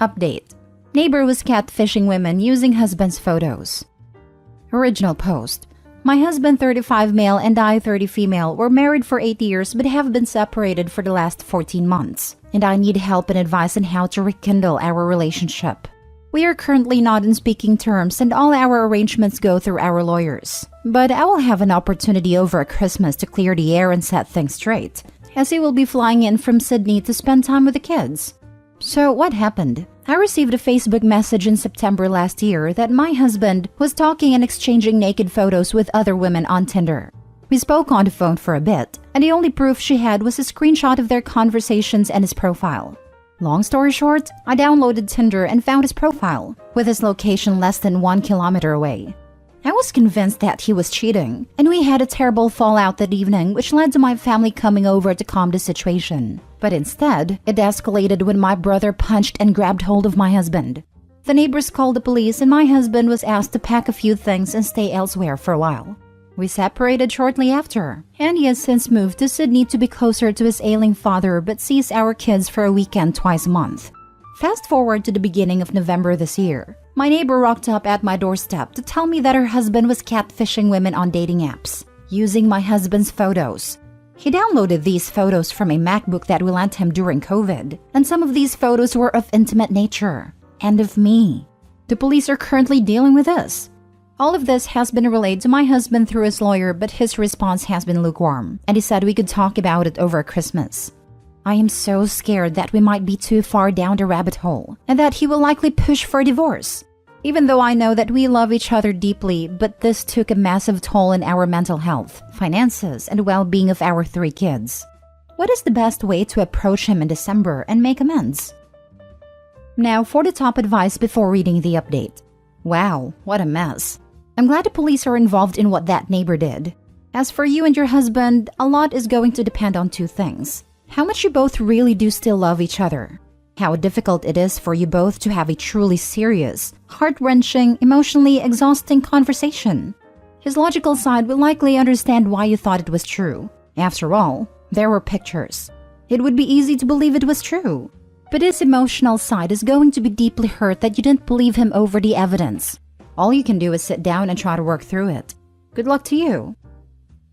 Update. Neighbor was catfishing women using husband's photos. Original post. My husband 35 male and I 30 female were married for 8 years but have been separated for the last 14 months. And I need help and advice on how to rekindle our relationship. We are currently not in speaking terms and all our arrangements go through our lawyers. But I will have an opportunity over Christmas to clear the air and set things straight, as he will be flying in from Sydney to spend time with the kids. So what happened? I received a Facebook message in September last year that my husband was talking and exchanging naked photos with other women on Tinder. We spoke on the phone for a bit, and the only proof she had was a screenshot of their conversations and his profile. Long story short, I downloaded Tinder and found his profile, with his location less than 1 kilometer away. I was convinced that he was cheating, and we had a terrible fallout that evening which led to my family coming over to calm the situation. But instead, it escalated when my brother punched and grabbed hold of my husband. The neighbors called the police and my husband was asked to pack a few things and stay elsewhere for a while. We separated shortly after, and he has since moved to Sydney to be closer to his ailing father but sees our kids for a weekend twice a month. Fast forward to the beginning of November this year. My neighbor rocked up at my doorstep to tell me that her husband was catfishing women on dating apps, using my husband's photos. He downloaded these photos from a MacBook that we lent him during COVID, and some of these photos were of intimate nature, and of me. The police are currently dealing with this. All of this has been relayed to my husband through his lawyer, but his response has been lukewarm, and he said we could talk about it over Christmas. I am so scared that we might be too far down the rabbit hole, and that he will likely push for a divorce. Even though I know that we love each other deeply, but this took a massive toll on our mental health, finances, and well-being of our 3 kids. What is the best way to approach him in December and make amends? Now for the top advice before reading the update. Wow, what a mess. I'm glad the police are involved in what that neighbor did. As for you and your husband, a lot is going to depend on 2 things. How much you both really do still love each other. How difficult it is for you both to have a truly serious, heart-wrenching, emotionally exhausting conversation. His logical side will likely understand why you thought it was true. After all, there were pictures. It would be easy to believe it was true. But his emotional side is going to be deeply hurt that you didn't believe him over the evidence. All you can do is sit down and try to work through it. Good luck to you.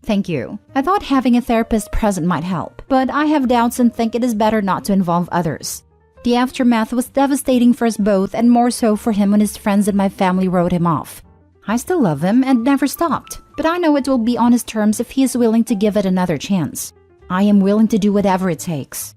Thank you. I thought having a therapist present might help, but I have doubts and think it is better not to involve others. The aftermath was devastating for us both and more so for him when his friends and my family wrote him off. I still love him and never stopped, but I know it will be on his terms if he is willing to give it another chance. I am willing to do whatever it takes.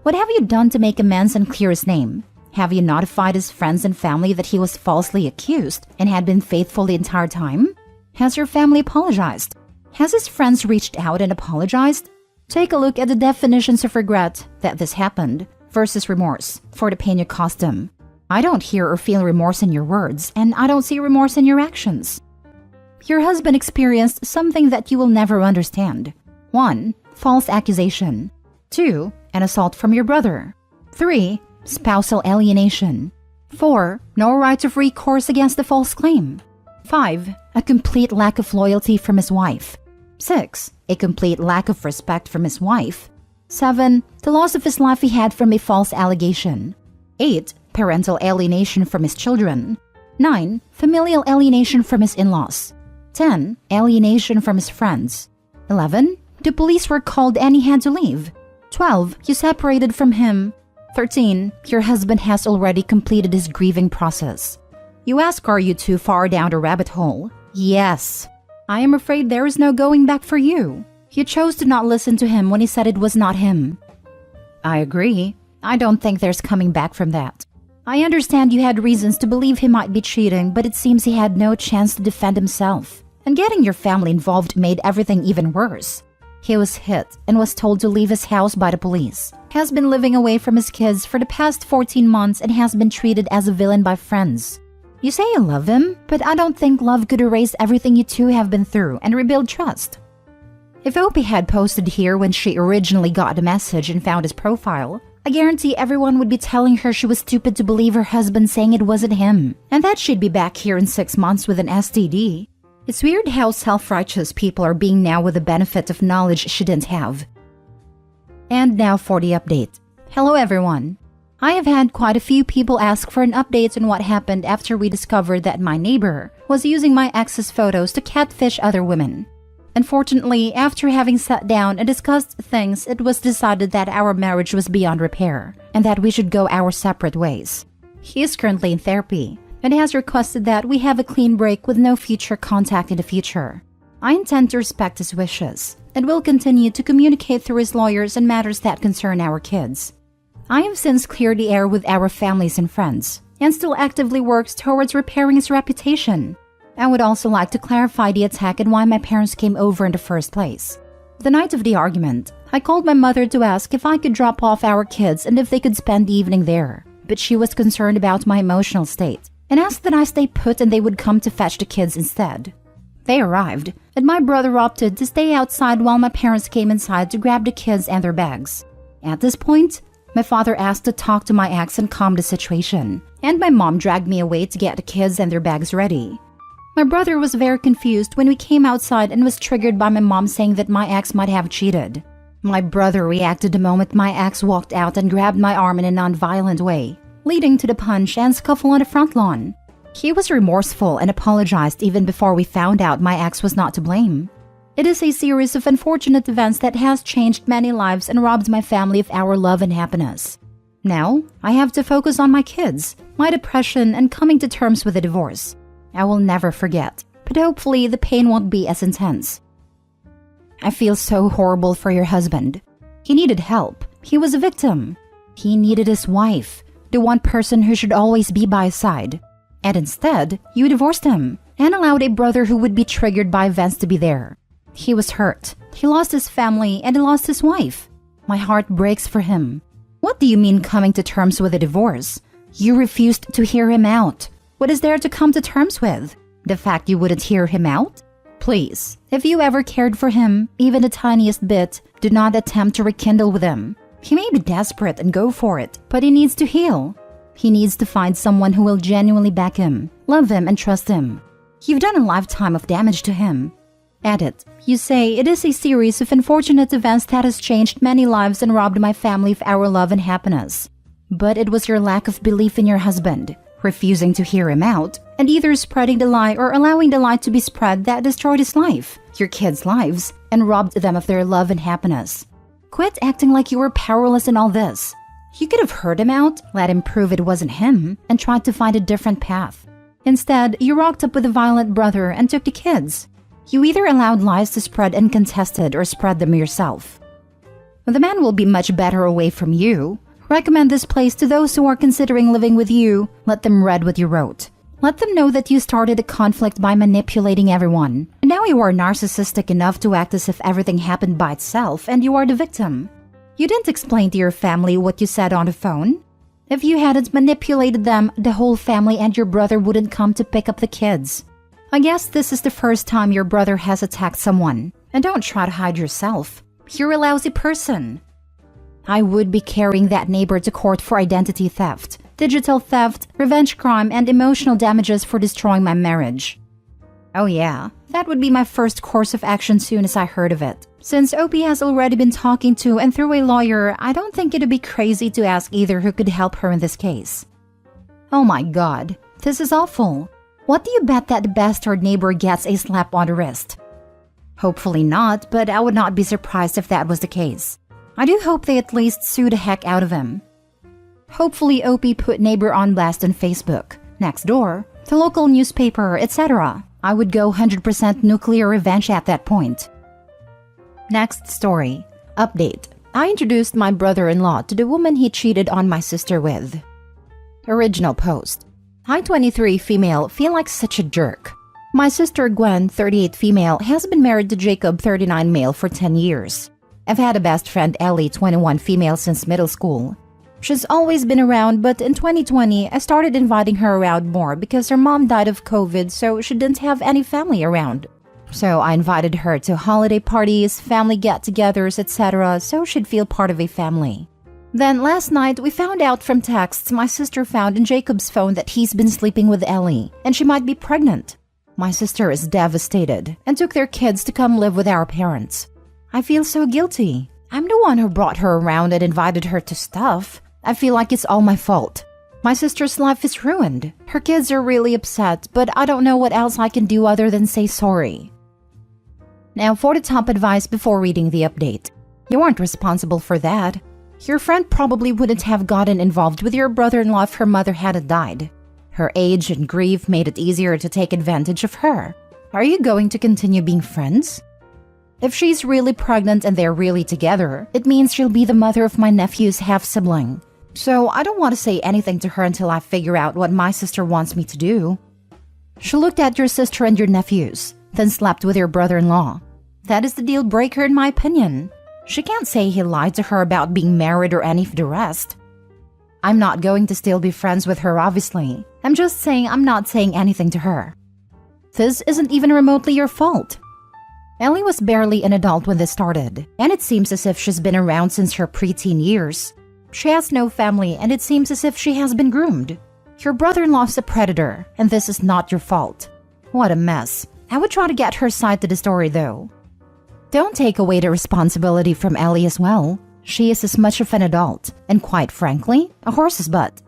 What have you done to make amends and clear his name? Have you notified his friends and family that he was falsely accused and had been faithful the entire time? Has your family apologized? Has his friends reached out and apologized? Take a look at the definitions of regret that this happened versus remorse for the pain you caused him. I don't hear or feel remorse in your words, and I don't see remorse in your actions. Your husband experienced something that you will never understand. 1. False accusation. 2. An assault from your brother. 3. Spousal alienation. 4. No right of recourse against the false claim. 5. A complete lack of loyalty from his wife. 6. A complete lack of respect from his wife. 7. The loss of his life he had from a false allegation. 8. Parental alienation from his children. 9. Familial alienation from his in-laws. 10. Alienation from his friends. 11. The police were called and he had to leave. 12. You separated from him. 13. Your husband has already completed his grieving process. You ask, are you too far down the rabbit hole? Yes. I am afraid there is no going back for you. You chose to not listen to him when he said it was not him. I agree. I don't think there's coming back from that. I understand you had reasons to believe he might be cheating, but it seems he had no chance to defend himself. And getting your family involved made everything even worse. He was hit and was told to leave his house by the police. Has been living away from his kids for the past 14 months and has been treated as a villain by friends. You say you love him, but I don't think love could erase everything you two have been through and rebuild trust. If Opie had posted here when she originally got the message and found his profile, I guarantee everyone would be telling her she was stupid to believe her husband saying it wasn't him, and that she'd be back here in 6 months with an STD. It's weird how self-righteous people are being now with the benefit of knowledge she didn't have. And now for the update. Hello everyone. I have had quite a few people ask for an update on what happened after we discovered that my neighbor was using my ex's photos to catfish other women. Unfortunately, after having sat down and discussed things, it was decided that our marriage was beyond repair and that we should go our separate ways. He is currently in therapy and has requested that we have a clean break with no future contact in the future. I intend to respect his wishes and will continue to communicate through his lawyers on matters that concern our kids. I have since cleared the air with our families and friends and still actively works towards repairing his reputation. I would also like to clarify the attack and why my parents came over in the first place. The night of the argument, I called my mother to ask if I could drop off our kids and if they could spend the evening there, but she was concerned about my emotional state and asked that I stay put and they would come to fetch the kids instead. They arrived, and my brother opted to stay outside while my parents came inside to grab the kids and their bags. At this point, my father asked to talk to my ex and calm the situation, and my mom dragged me away to get the kids and their bags ready. My brother was very confused when we came outside and was triggered by my mom saying that my ex might have cheated. My brother reacted the moment my ex walked out and grabbed my arm in a non-violent way, leading to the punch and scuffle on the front lawn. He was remorseful and apologized even before we found out my ex was not to blame. It is a series of unfortunate events that has changed many lives and robbed my family of our love and happiness. Now, I have to focus on my kids, my depression, and coming to terms with a divorce. I will never forget, but hopefully the pain won't be as intense. I feel so horrible for your husband. He needed help. He was a victim. He needed his wife, the one person who should always be by his side. And instead, you divorced him and allowed a brother who would be triggered by events to be there. He was hurt. He lost his family and he lost his wife. My heart breaks for him. What do you mean coming to terms with a divorce? You refused to hear him out. What is there to come to terms with? The fact you wouldn't hear him out? Please, if you ever cared for him, even the tiniest bit, do not attempt to rekindle with him. He may be desperate and go for it, but he needs to heal. He needs to find someone who will genuinely back him, love him, and trust him. You've done a lifetime of damage to him. Edit. You say it is a series of unfortunate events that has changed many lives and robbed my family of our love and happiness. But it was your lack of belief in your husband, refusing to hear him out, and either spreading the lie or allowing the lie to be spread that destroyed his life, your kids' lives, and robbed them of their love and happiness. Quit acting like you were powerless in all this. You could have heard him out, let him prove it wasn't him, and tried to find a different path. Instead, you rocked up with a violent brother and took the kids. You either allowed lies to spread uncontested or spread them yourself. The man will be much better away from you. Recommend this place to those who are considering living with you. Let them read what you wrote. Let them know that you started a conflict by manipulating everyone. And now you are narcissistic enough to act as if everything happened by itself and you are the victim. You didn't explain to your family what you said on the phone. If you hadn't manipulated them, the whole family and your brother wouldn't come to pick up the kids. I guess this is the first time your brother has attacked someone. And don't try to hide yourself. You're a lousy person. I would be carrying that neighbor to court for identity theft, digital theft, revenge crime, and emotional damages for destroying my marriage. Oh yeah, that would be my first course of action soon as I heard of it. Since OP has already been talking to and through a lawyer, I don't think it'd be crazy to ask either who could help her in this case. Oh my god, this is awful. What do you bet that the bastard neighbor gets a slap on the wrist? Hopefully not, but I would not be surprised if that was the case. I do hope they at least sue the heck out of him. Hopefully OP put neighbor on blast on Facebook, next door, the local newspaper, etc. I would go 100% nuclear revenge at that point. Next story. Update. I introduced my brother-in-law to the woman he cheated on my sister with. Original post. I, 23 female, feel like such a jerk. My sister Gwen, 38 female, has been married to Jacob, 39 male, for 10 years. I've had a best friend, Ellie, 21 female, since middle school. She's always been around, but in 2020, I started inviting her around more because her mom died of COVID, so she didn't have any family around. So I invited her to holiday parties, family get-togethers, etc., so she'd feel part of a family. Then last night, we found out from texts my sister found in Jacob's phone that he's been sleeping with Ellie, and she might be pregnant. My sister is devastated and took their kids to come live with our parents. I feel so guilty. I'm the one who brought her around and invited her to stuff. I feel like it's all my fault. My sister's life is ruined. Her kids are really upset, but I don't know what else I can do other than say sorry. Now for the top advice before reading the update. You aren't responsible for that. Your friend probably wouldn't have gotten involved with your brother-in-law if her mother hadn't died. Her age and grief made it easier to take advantage of her. Are you going to continue being friends? If she's really pregnant and they're really together, it means she'll be the mother of my nephew's half-sibling. So I don't want to say anything to her until I figure out what my sister wants me to do. She looked at your sister and your nephews, then slept with your brother-in-law. That is the deal breaker in my opinion. She can't say he lied to her about being married or any of the rest. I'm not going to still be friends with her, obviously. I'm just saying I'm not saying anything to her. This isn't even remotely your fault. Ellie was barely an adult when this started, and it seems as if she's been around since her preteen years. She has no family, and it seems as if she has been groomed. Your brother-in-law's a predator, and this is not your fault. What a mess. I would try to get her side to the story, though. Don't take away the responsibility from Ellie as well. She is as much of an adult, and quite frankly, a horse's butt.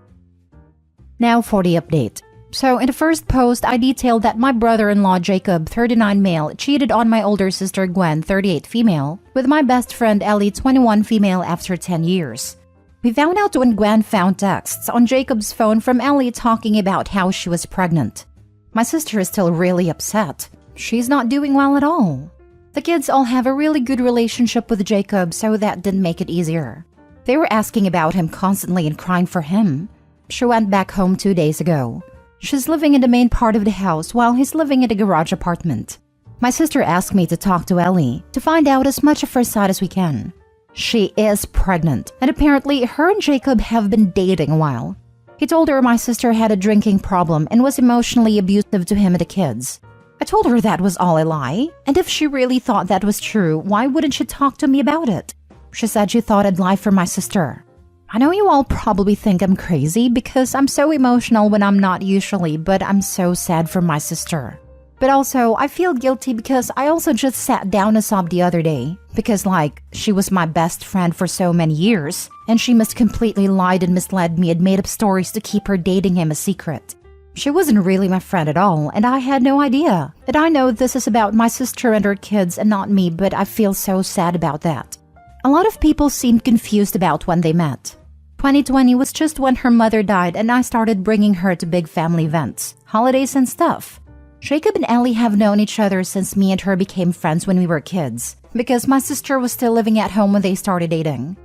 Now for the update. So in the first post, I detailed that my brother-in-law Jacob, 39 male, cheated on my older sister Gwen, 38 female, with my best friend Ellie, 21 female after 10 years. We found out when Gwen found texts on Jacob's phone from Ellie talking about how she was pregnant. My sister is still really upset. She's not doing well at all. The kids all have a really good relationship with Jacob, so that didn't make it easier. They were asking about him constantly and crying for him. She went back home 2 days ago. She's living in the main part of the house while he's living in a garage apartment. My sister asked me to talk to Ellie to find out as much of her side as we can. She is pregnant, and apparently her and Jacob have been dating a while. He told her my sister had a drinking problem and was emotionally abusive to him and the kids. I told her that was all a lie, and if she really thought that was true, why wouldn't she talk to me about it? She said she thought I'd lie for my sister. I know you all probably think I'm crazy because I'm so emotional when I'm not usually, but I'm so sad for my sister. But also, I feel guilty because I also just sat down and sobbed the other day. Because she was my best friend for so many years, and she must completely lied and misled me and made up stories to keep her dating him a secret. She wasn't really my friend at all, and I had no idea. And I know this is about my sister and her kids and not me, but I feel so sad about that. A lot of people seemed confused about when they met. 2020 was just when her mother died and I started bringing her to big family events, holidays and stuff. Jacob and Ellie have known each other since me and her became friends when we were kids, because my sister was still living at home when they started dating.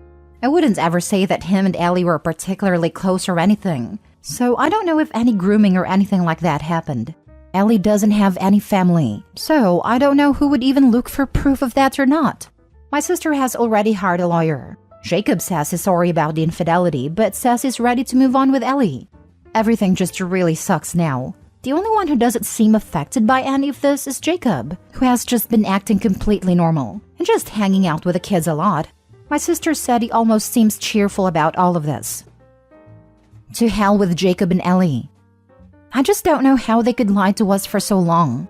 I wouldn't ever say that him and Ellie were particularly close or anything, so I don't know if any grooming or anything like that happened. Ellie doesn't have any family, so I don't know who would even look for proof of that or not. My sister has already hired a lawyer. Jacob says he's sorry about the infidelity, but says he's ready to move on with Ellie. Everything just really sucks now. The only one who doesn't seem affected by any of this is Jacob, who has just been acting completely normal and just hanging out with the kids a lot. My sister said he almost seems cheerful about all of this. To hell with Jacob and Ellie. I just don't know how they could lie to us for so long.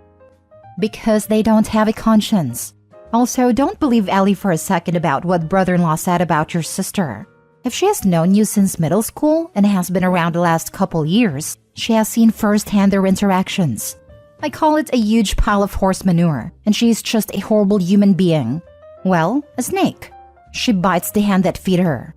Because they don't have a conscience. Also, don't believe Ellie for a second about what brother-in-law said about your sister. If she has known you since middle school and has been around the last couple years, she has seen firsthand their interactions. I call it a huge pile of horse manure, and she's just a horrible human being. Well, a snake. She bites the hand that feed her.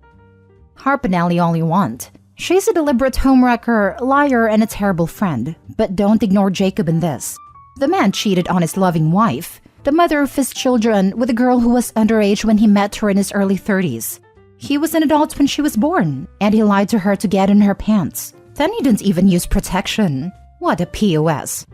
Harp and Ellie all you want. She's a deliberate homewrecker, liar, and a terrible friend. But don't ignore Jacob in this. The man cheated on his loving wife, the mother of his children, with a girl who was underage when he met her in his early 30s. He was an adult when she was born, and he lied to her to get in her pants. Then he didn't even use protection. What a POS.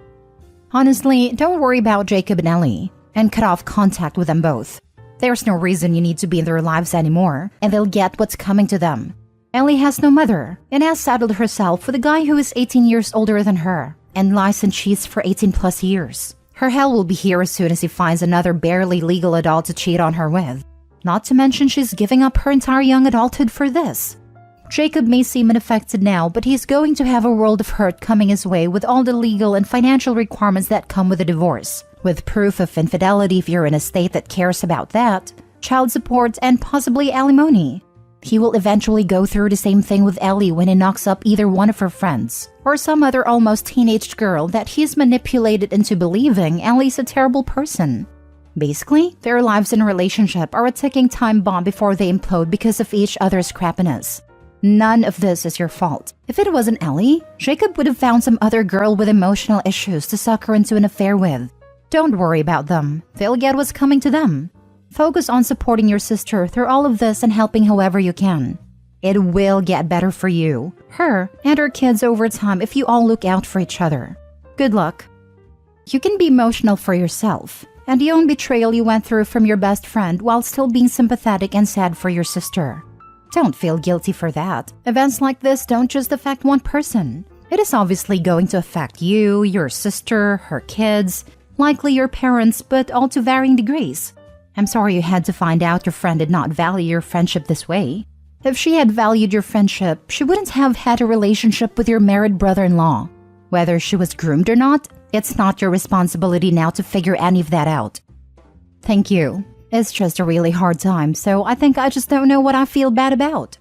Honestly, don't worry about Jacob and Ellie, and cut off contact with them both. There's no reason you need to be in their lives anymore, and they'll get what's coming to them. Ellie has no mother, and has saddled herself with a guy who is 18 years older than her, and lies and cheats for 18 plus years. Her hell will be here as soon as he finds another barely legal adult to cheat on her with. Not to mention she's giving up her entire young adulthood for this. Jacob may seem unaffected now, but he's going to have a world of hurt coming his way with all the legal and financial requirements that come with a divorce, with proof of infidelity if you're in a state that cares about that, child support, and possibly alimony. He will eventually go through the same thing with Ellie when he knocks up either one of her friends or some other almost teenage girl that he's manipulated into believing Ellie's a terrible person. Basically, their lives in a relationship are a ticking time bomb before they implode because of each other's crappiness. None of this is your fault. If it wasn't Ellie, Jacob would have found some other girl with emotional issues to suck her into an affair with. Don't worry about them. They'll get what's coming to them. Focus on supporting your sister through all of this and helping however you can. It will get better for you, her, and her kids over time if you all look out for each other. Good luck. You can be emotional for yourself and the own betrayal you went through from your best friend while still being sympathetic and sad for your sister. Don't feel guilty for that. Events like this don't just affect one person. It is obviously going to affect you, your sister, her kids, likely your parents, but all to varying degrees. I'm sorry you had to find out your friend did not value your friendship this way. If she had valued your friendship, she wouldn't have had a relationship with your married brother-in-law. Whether she was groomed or not, it's not your responsibility now to figure any of that out. Thank you. It's just a really hard time, so I think I just don't know what I feel bad about.